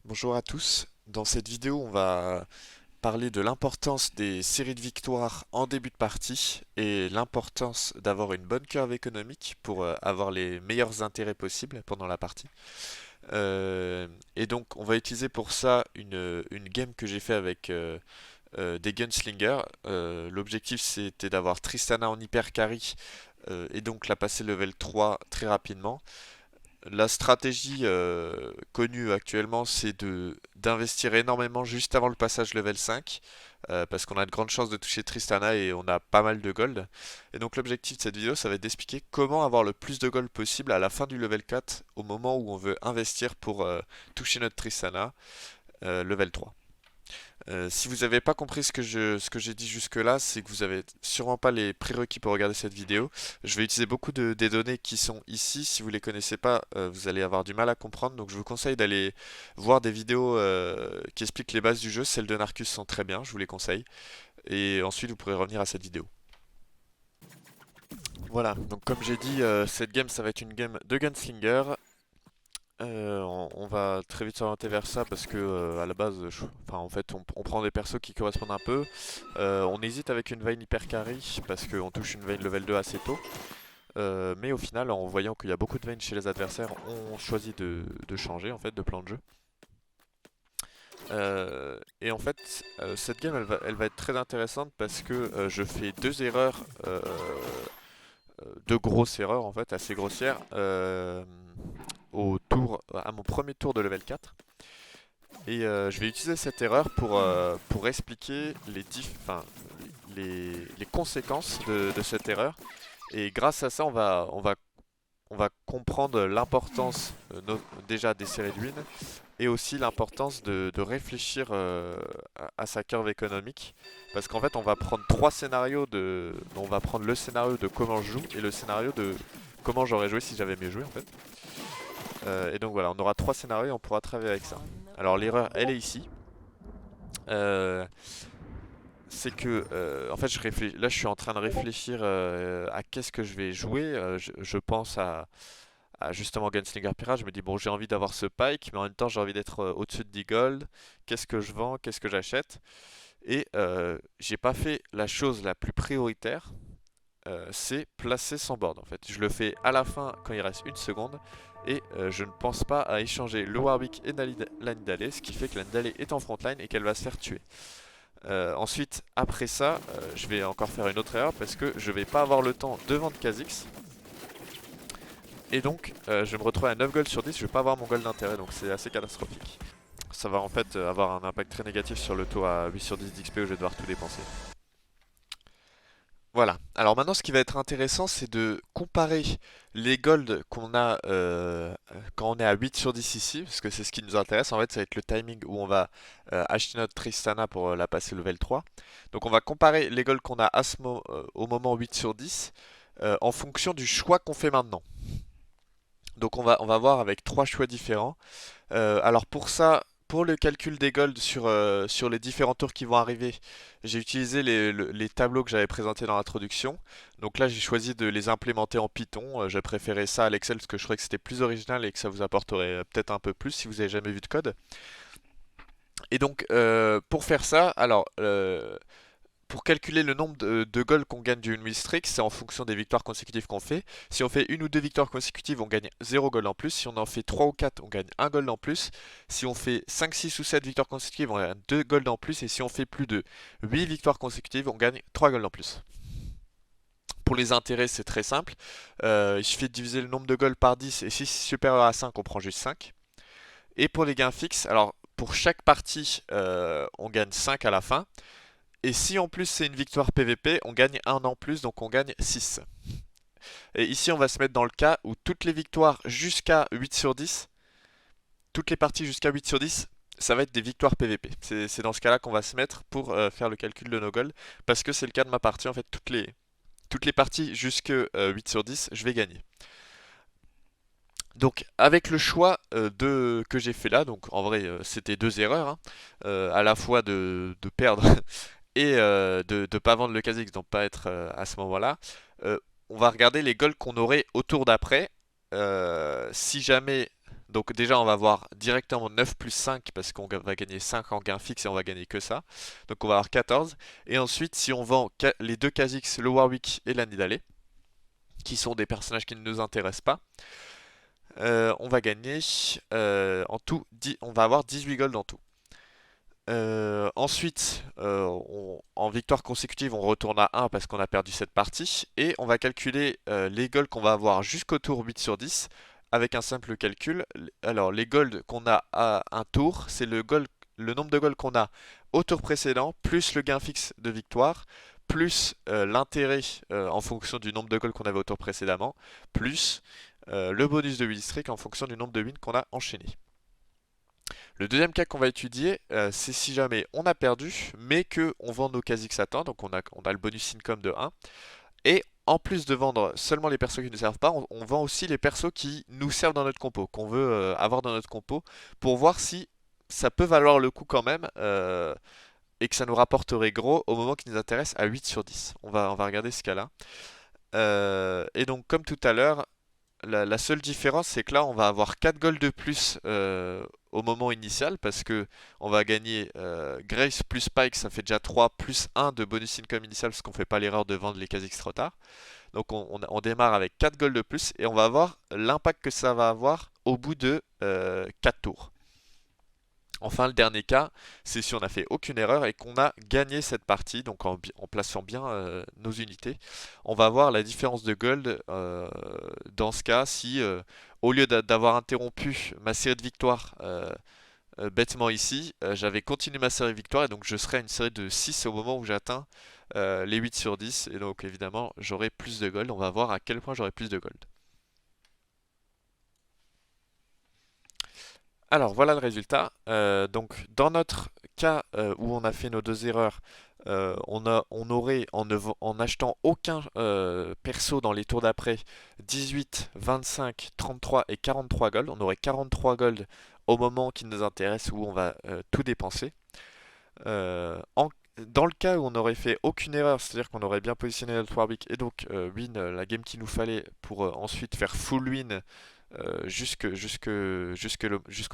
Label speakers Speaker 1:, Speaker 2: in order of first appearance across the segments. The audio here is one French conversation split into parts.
Speaker 1: Bonjour à tous. Dans cette vidéo, on va parler de l'importance des séries de victoires en début de partie et l'importance d'avoir une bonne curve économique pour avoir les meilleurs intérêts possibles pendant la partie. Et donc, on va utiliser pour ça une game que j'ai fait avec des gunslingers. L'objectif, c'était d'avoir Tristana en hyper carry et donc la passer level 3 très rapidement. La stratégie connue actuellement, c'est de d'investir énormément juste avant le passage level 5, parce qu'on a de grandes chances de toucher Tristana et on a pas mal de gold. Et donc l'objectif de cette vidéo, ça va être d'expliquer comment avoir le plus de gold possible à la fin du level 4, au moment où on veut investir pour toucher notre Tristana level 3. Si vous n'avez pas compris ce que j'ai dit jusque-là, c'est que vous avez sûrement pas les prérequis pour regarder cette vidéo. Je vais utiliser beaucoup des données qui sont ici. Si vous les connaissez pas, vous allez avoir du mal à comprendre. Donc je vous conseille d'aller voir des vidéos qui expliquent les bases du jeu. Celles de Narcus sont très bien, je vous les conseille. Et ensuite, vous pourrez revenir à cette vidéo. Voilà, donc comme j'ai dit, cette game, ça va être une game de Gunslinger. On va très vite s'orienter vers ça parce que à la base, enfin en fait, on prend des persos qui correspondent un peu. On hésite avec une Vayne hyper carry parce qu'on touche une Vayne level 2 assez tôt. Mais au final, en voyant qu'il y a beaucoup de Vayne chez les adversaires, on choisit de changer en fait de plan de jeu. Et en fait, cette game, elle va être très intéressante parce que je fais deux erreurs, deux grosses erreurs en fait, assez grossières, à mon premier tour de level 4. Et je vais utiliser cette erreur pour expliquer enfin, les conséquences de cette erreur. Et grâce à ça, on va comprendre l'importance déjà des séries de win et aussi l'importance de réfléchir à sa curve économique. Parce qu'en fait, on va prendre trois scénarios on va prendre le scénario de comment je joue et le scénario de comment j'aurais joué si j'avais mieux joué en fait. Et donc voilà, on aura trois scénarios et on pourra travailler avec ça. Alors l'erreur, elle est ici. Euh, c'est que en fait là je suis en train de réfléchir à qu'est-ce que je vais jouer. Je pense à justement Gunslinger Pirate. Je me dis bon, j'ai envie d'avoir ce Pike, mais en même temps j'ai envie d'être au-dessus de 10 gold. Qu'est-ce que je vends, qu'est-ce que j'achète? Et j'ai pas fait la chose la plus prioritaire, c'est placer son board en fait. Je le fais à la fin quand il reste une seconde. Et je ne pense pas à échanger le Warwick et la Nidalee, ce qui fait que la Nidalee est en frontline et qu'elle va se faire tuer. Ensuite, après ça, je vais encore faire une autre erreur parce que je vais pas avoir le temps de vendre Kha'Zix. Et donc, je vais me retrouver à 9 gold sur 10, je vais pas avoir mon gold d'intérêt, donc c'est assez catastrophique. Ça va en fait avoir un impact très négatif sur le tour à 8 sur 10 d'XP où je vais devoir tout dépenser. Voilà. Alors maintenant, ce qui va être intéressant, c'est de comparer les golds qu'on a quand on est à 8 sur 10 ici, parce que c'est ce qui nous intéresse. En fait, ça va être le timing où on va acheter notre Tristana pour la passer level 3. Donc on va comparer les golds qu'on a au moment 8 sur 10 en fonction du choix qu'on fait maintenant. Donc on va voir avec trois choix différents. Alors pour ça, pour le calcul des golds sur les différents tours qui vont arriver, j'ai utilisé les tableaux que j'avais présentés dans l'introduction. Donc là, j'ai choisi de les implémenter en Python. J'ai préféré ça à l'Excel parce que je trouvais que c'était plus original et que ça vous apporterait peut-être un peu plus si vous avez jamais vu de code. Et donc, pour faire ça, pour calculer le nombre de goals qu'on gagne d'une win streak, c'est en fonction des victoires consécutives qu'on fait. Si on fait une ou deux victoires consécutives, on gagne 0 gold en plus. Si on en fait 3 ou 4, on gagne 1 gold en plus. Si on fait 5, 6 ou 7 victoires consécutives, on gagne 2 gold en plus. Et si on fait plus de 8 victoires consécutives, on gagne 3 gold en plus. Pour les intérêts, c'est très simple. Il suffit de diviser le nombre de gold par 10. Et si c'est supérieur à 5, on prend juste 5. Et pour les gains fixes, alors pour chaque partie, on gagne 5 à la fin. Et si en plus c'est une victoire PVP, on gagne un en plus, donc on gagne 6. Et ici on va se mettre dans le cas où toutes les victoires jusqu'à 8 sur 10, toutes les parties jusqu'à 8 sur 10, ça va être des victoires PVP. C'est dans ce cas-là qu'on va se mettre pour faire le calcul de nos goals, parce que c'est le cas de ma partie, en fait toutes les parties jusqu'à 8 sur 10, je vais gagner. Donc avec le choix que j'ai fait là, donc en vrai c'était deux erreurs, hein, à la fois de perdre et de ne pas vendre le Kha'Zix, donc pas être à ce moment-là. Euh, on va regarder les goals qu'on aurait au tour d'après. Si jamais Donc déjà on va avoir directement 9 plus 5 parce qu'on va gagner 5 en gain fixe et on va gagner que ça. Donc on va avoir 14. Et ensuite si on vend les deux Kha'Zix, le Warwick et la Nidalee, qui sont des personnages qui ne nous intéressent pas, on va gagner en tout, on va avoir 18 gold en tout. Ensuite, en victoire consécutive, on retourne à 1 parce qu'on a perdu cette partie. Et on va calculer les golds qu'on va avoir jusqu'au tour 8 sur 10 avec un simple calcul. Alors, les golds qu'on a à un tour, c'est le nombre de golds qu'on a au tour précédent, plus le gain fixe de victoire, plus l'intérêt en fonction du nombre de golds qu'on avait au tour précédemment, plus le bonus de win streak en fonction du nombre de wins qu'on a enchaîné. Le deuxième cas qu'on va étudier, c'est si jamais on a perdu, mais que on vend nos Kha'Zix à temps, donc on a le bonus income de 1, et en plus de vendre seulement les persos qui ne nous servent pas, on vend aussi les persos qui nous servent dans notre compo, qu'on veut avoir dans notre compo, pour voir si ça peut valoir le coup quand même, et que ça nous rapporterait gros au moment qui nous intéresse à 8 sur 10. On va regarder ce cas-là. Et donc comme tout à l'heure, la seule différence, c'est que là, on va avoir 4 gold de plus au moment initial parce que on va gagner Grace plus Pike, ça fait déjà 3 plus 1 de bonus income initial parce qu'on fait pas l'erreur de vendre les Kha'Zix trop tard. Donc on démarre avec 4 gold de plus et on va voir l'impact que ça va avoir au bout de 4 tours. Enfin, le dernier cas, c'est si on n'a fait aucune erreur et qu'on a gagné cette partie, donc en plaçant bien nos unités. On va voir la différence de gold dans ce cas si, au lieu d'avoir interrompu ma série de victoires bêtement ici, j'avais continué ma série de victoires et donc je serais à une série de 6 au moment où j'atteins les 8 sur 10. Et donc évidemment, j'aurai plus de gold. On va voir à quel point j'aurai plus de gold. Alors voilà le résultat. Donc dans notre cas où on a fait nos deux erreurs, on aurait en achetant aucun perso dans les tours d'après 18, 25, 33 et 43 gold. On aurait 43 gold au moment qui nous intéresse où on va tout dépenser. Dans le cas où on aurait fait aucune erreur, c'est-à-dire qu'on aurait bien positionné notre Warwick et donc win la game qu'il nous fallait pour ensuite faire full win jusqu'au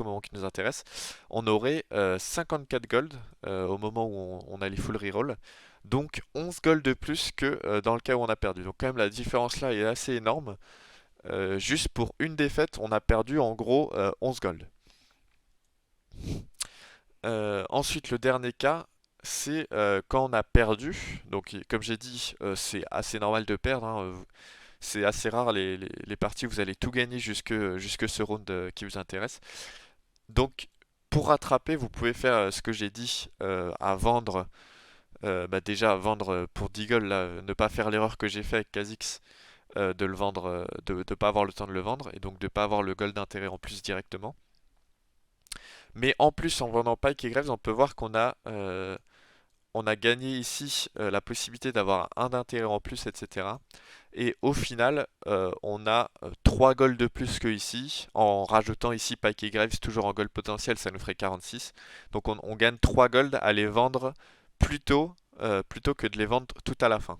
Speaker 1: moment qui nous intéresse, on aurait 54 gold au moment où on a les full reroll. Donc 11 gold de plus que dans le cas où on a perdu. Donc quand même la différence là est assez énorme. Juste pour une défaite, on a perdu en gros 11 gold. Ensuite, le dernier cas, c'est quand on a perdu. Donc comme j'ai dit, c'est assez normal de perdre, hein. C'est assez rare les parties où vous allez tout gagner jusque ce round qui vous intéresse. Donc, pour rattraper, vous pouvez faire ce que j'ai dit à vendre. Déjà, vendre pour Deagle, là, ne pas faire l'erreur que j'ai fait avec Kha'Zix, de le vendre, de ne pas avoir le temps de le vendre, et donc de ne pas avoir le gold d'intérêt en plus directement. Mais en plus, en vendant Pike et Graves, on peut voir qu'on a gagné ici la possibilité d'avoir un d'intérêt en plus, etc. Et au final, on a 3 golds de plus que ici. En rajoutant ici Pike et Graves, toujours en gold potentiel, ça nous ferait 46. Donc on gagne 3 golds à les vendre plutôt que de les vendre tout à la fin.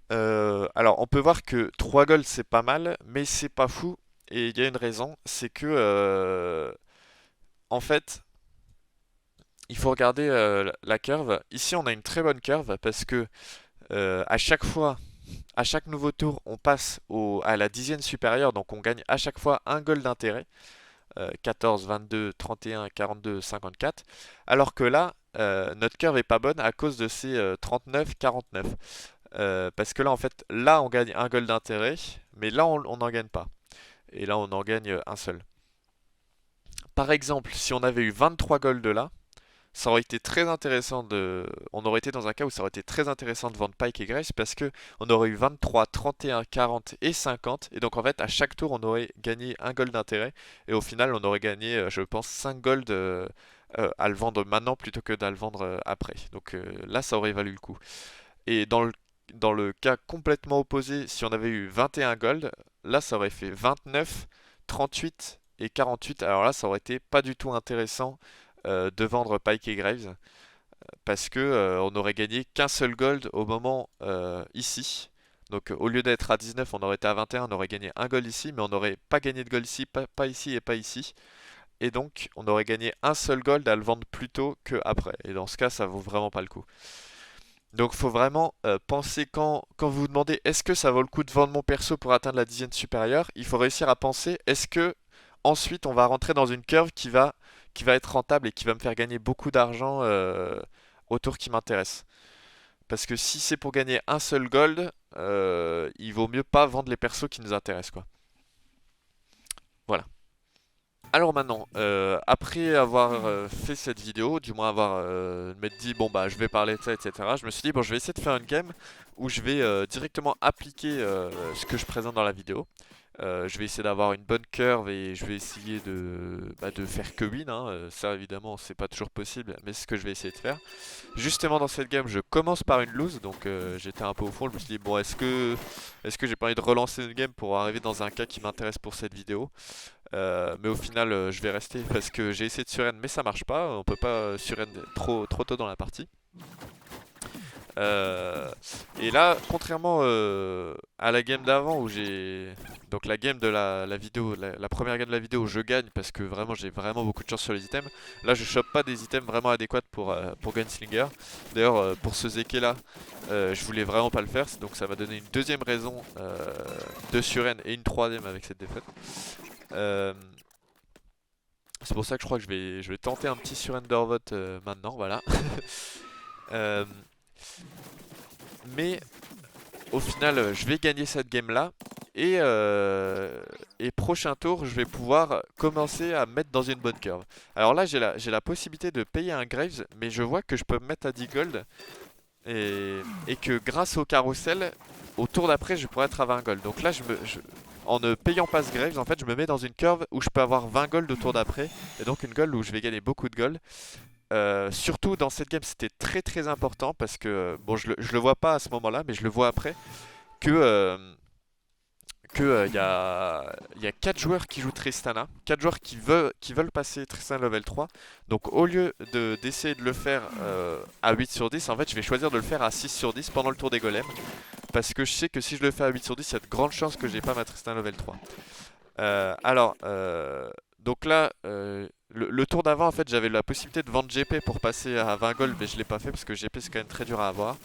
Speaker 1: Alors on peut voir que 3 golds c'est pas mal, mais c'est pas fou. Et il y a une raison, c'est que en fait, il faut regarder la curve. Ici on a une très bonne curve parce que à chaque fois à chaque nouveau tour, on passe à la dixième supérieure, donc on gagne à chaque fois un gold d'intérêt, 14, 22, 31, 42, 54, alors que là, notre curve est pas bonne à cause de ces 39, 49. Parce que là, en fait, là, on gagne un gold d'intérêt, mais là, on n'en gagne pas. Et là, on en gagne un seul. Par exemple, si on avait eu 23 gold là, ça aurait été très intéressant on aurait été dans un cas où ça aurait été très intéressant de vendre Pike et Grace parce que on aurait eu 23, 31, 40 et 50 et donc en fait à chaque tour on aurait gagné un gold d'intérêt et au final on aurait gagné je pense 5 gold à le vendre maintenant plutôt que d'à le vendre après. Donc là ça aurait valu le coup. Et dans le cas complètement opposé, si on avait eu 21 gold, là ça aurait fait 29, 38 et 48. Alors là ça aurait été pas du tout intéressant de vendre Pike et Graves parce que on aurait gagné qu'un seul gold au moment ici. Donc au lieu d'être à 19, on aurait été à 21, on aurait gagné un gold ici, mais on n'aurait pas gagné de gold ici, pas ici et pas ici. Et donc on aurait gagné un seul gold à le vendre plus tôt que après. Et dans ce cas, ça vaut vraiment pas le coup. Donc faut vraiment penser quand vous vous demandez est-ce que ça vaut le coup de vendre mon perso pour atteindre la dizaine supérieure, il faut réussir à penser est-ce que ensuite on va rentrer dans une curve qui va être rentable et qui va me faire gagner beaucoup d'argent au tour qui m'intéresse. Parce que si c'est pour gagner un seul gold, il vaut mieux pas vendre les persos qui nous intéressent quoi. Voilà. Alors maintenant, après avoir fait cette vidéo, du moins avoir m'être dit bon bah je vais parler de ça, etc. Je me suis dit bon je vais essayer de faire une game où je vais directement appliquer ce que je présente dans la vidéo. Je vais essayer d'avoir une bonne curve et je vais essayer de faire que win, hein. Ça évidemment c'est pas toujours possible, mais c'est ce que je vais essayer de faire. Justement dans cette game je commence par une lose, donc j'étais un peu au fond, je me suis dit bon est-ce que j'ai pas envie de relancer une game pour arriver dans un cas qui m'intéresse pour cette vidéo. Mais au final, je vais rester parce que j'ai essayé de surend, mais ça marche pas. On peut pas surend trop tôt dans la partie. Euh, et là, contrairement à la game d'avant où j'ai donc la game de la vidéo, la première game de la vidéo où je gagne parce que vraiment j'ai vraiment beaucoup de chance sur les items. Là, je chope pas des items vraiment adéquats pour Gunslinger. D'ailleurs, pour ce Zeke là, je voulais vraiment pas le faire, donc ça m'a donné une deuxième raison de surend et une troisième avec cette défaite. Euh, c'est pour ça que je crois que je vais tenter un petit surrender vote maintenant, voilà. Euh, mais au final, je vais gagner cette game là. Et prochain tour, je vais pouvoir commencer à me mettre dans une bonne curve. Alors là, j'ai la possibilité de payer un Graves, mais je vois que je peux me mettre à 10 gold. Et que grâce au carrousel, au tour d'après, je pourrais être à 20 gold. Donc là, en ne payant pas ce Graves, en fait, je me mets dans une curve où je peux avoir 20 gold au tour d'après. Et donc une gold où je vais gagner beaucoup de gold. Surtout dans cette game, c'était très très important parce que, bon, je le vois pas à ce moment-là, mais je le vois après, que y a 4 joueurs qui jouent Tristana, 4 joueurs qui veulent passer Tristana level 3. Donc au lieu d'essayer de le faire à 8 sur 10, en fait je vais choisir de le faire à 6 sur 10 pendant le tour des golems. Parce que je sais que si je le fais à 8 sur 10, il y a de grandes chances que j'ai pas ma Tristana level 3. Donc là, le tour d'avant, en fait, j'avais la possibilité de vendre GP pour passer à 20 gold, mais je l'ai pas fait parce que GP c'est quand même très dur à avoir.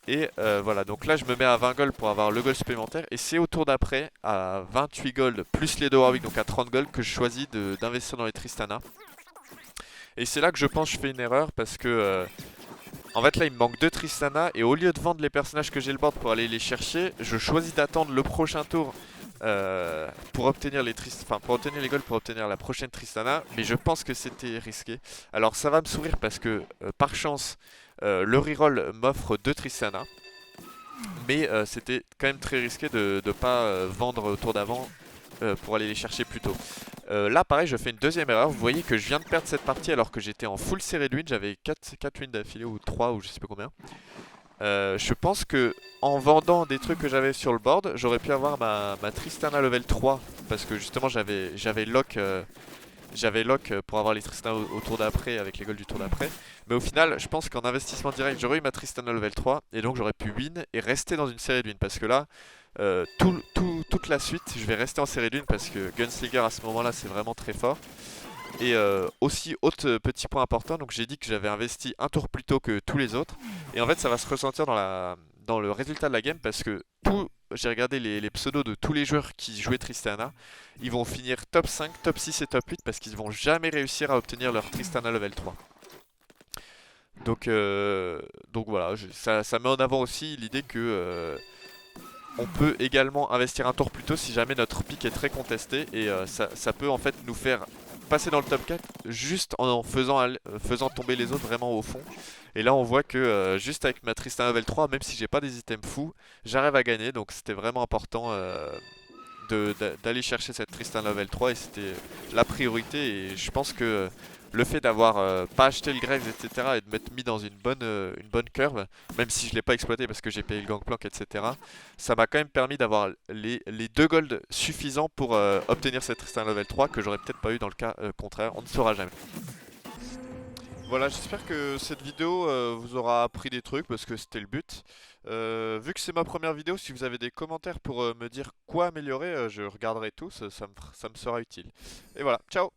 Speaker 1: Et voilà, donc là je me mets à 20 gold pour avoir le gold supplémentaire. Et c'est au tour d'après, à 28 gold plus les 2 Warwick, donc à 30 gold, que je choisis d'investir dans les Tristana. Et c'est là que je pense que je fais une erreur parce que en fait là il me manque 2 Tristana. Et au lieu de vendre les personnages que j'ai le board pour aller les chercher, je choisis d'attendre le prochain tour pour obtenir pour obtenir les golds, pour obtenir la prochaine Tristana. Mais je pense que c'était risqué. Alors ça va me sourire parce que par chance le reroll m'offre 2 Tristana. Mais c'était quand même très risqué de ne pas vendre au tour d'avant pour aller les chercher plus tôt. Là pareil, je fais une deuxième erreur. Vous voyez que je viens de perdre cette partie alors que j'étais en full série de win. J'avais 4 wins d'affilée ou 3 ou je sais pas combien. Je pense que en vendant des trucs que j'avais sur le board, j'aurais pu avoir ma Tristana level 3 parce que justement j'avais lock pour avoir les Tristana au tour d'après avec les golds du tour d'après. Mais au final, je pense qu'en investissement direct, j'aurais eu ma Tristana level 3 et donc j'aurais pu win et rester dans une série de win parce que là, toute la suite, je vais rester en série de win parce que Gunslinger à ce moment-là, c'est vraiment très fort. Et aussi, autre petit point important, donc j'ai dit que j'avais investi un tour plus tôt que tous les autres. Et en fait, ça va se ressentir dans le résultat de la game parce que j'ai regardé les pseudos de tous les joueurs qui jouaient Tristana. Ils vont finir top 5, top 6 et top 8 parce qu'ils vont jamais réussir à obtenir leur Tristana level 3. Donc voilà, ça met en avant aussi l'idée que on peut également investir un tour plus tôt si jamais notre pick est très contesté. Et ça peut en fait nous faire passer dans le top 4 juste en faisant tomber les autres vraiment au fond. Et là on voit que juste avec ma Tristana level 3, même si j'ai pas des items fous, j'arrive à gagner. Donc c'était vraiment important d'aller chercher cette Tristana level 3 et c'était la priorité. Et je pense que le fait d'avoir pas acheté le Graves, etc. et de m'être mis dans une bonne curve, même si je l'ai pas exploité parce que j'ai payé le Gangplank, etc. Ça m'a quand même permis d'avoir les 2 golds suffisants pour obtenir cette Tristana level 3 que j'aurais peut-être pas eu dans le cas contraire, on ne saura jamais. Voilà, j'espère que cette vidéo vous aura appris des trucs parce que c'était le but. Vu que c'est ma première vidéo, si vous avez des commentaires pour me dire quoi améliorer, je regarderai tous, ça me sera utile. Et voilà, ciao!